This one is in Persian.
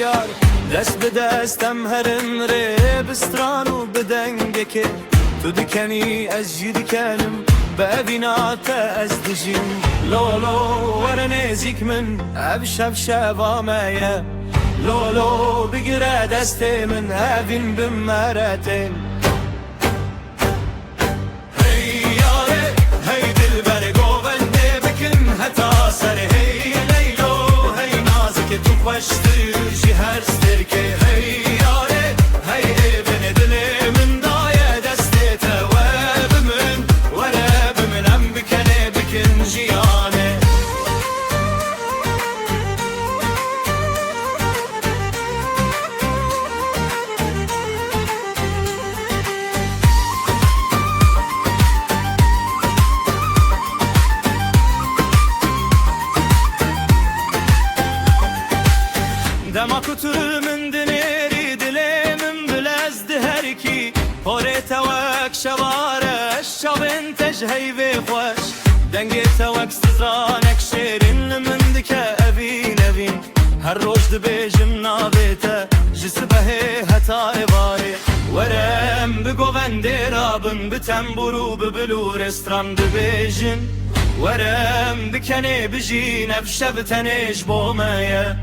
یار دست به دستم هرن ری بستران و بدنگکه تو دکنی از جی دکنم ببینات از دجیم لولو ور نزیک من ابشب شبامه لولو بگیره دست من هفین بمرتین هی یاره هی دل بر گوونده بکن حتا سر هی لیلو هی نازک تو خوشتر جی هر سترکه هی یاره هی ابن دل من دایه دسته تواب من ورب منم بکنه بکن جیانه دما کتر من دنیری دلی من بلزد هرکی پاره توک شوارش شابن تجهی به خوش دنگ توک سزرانک شیرین من دکه اوین اوین هر روز دبیجم نابیته جسبه هتا ایواری ورم بگوونده رابم بتنبرو ببلو رستران دبیجن ورم بکنه بجی نفشه بتنش بومه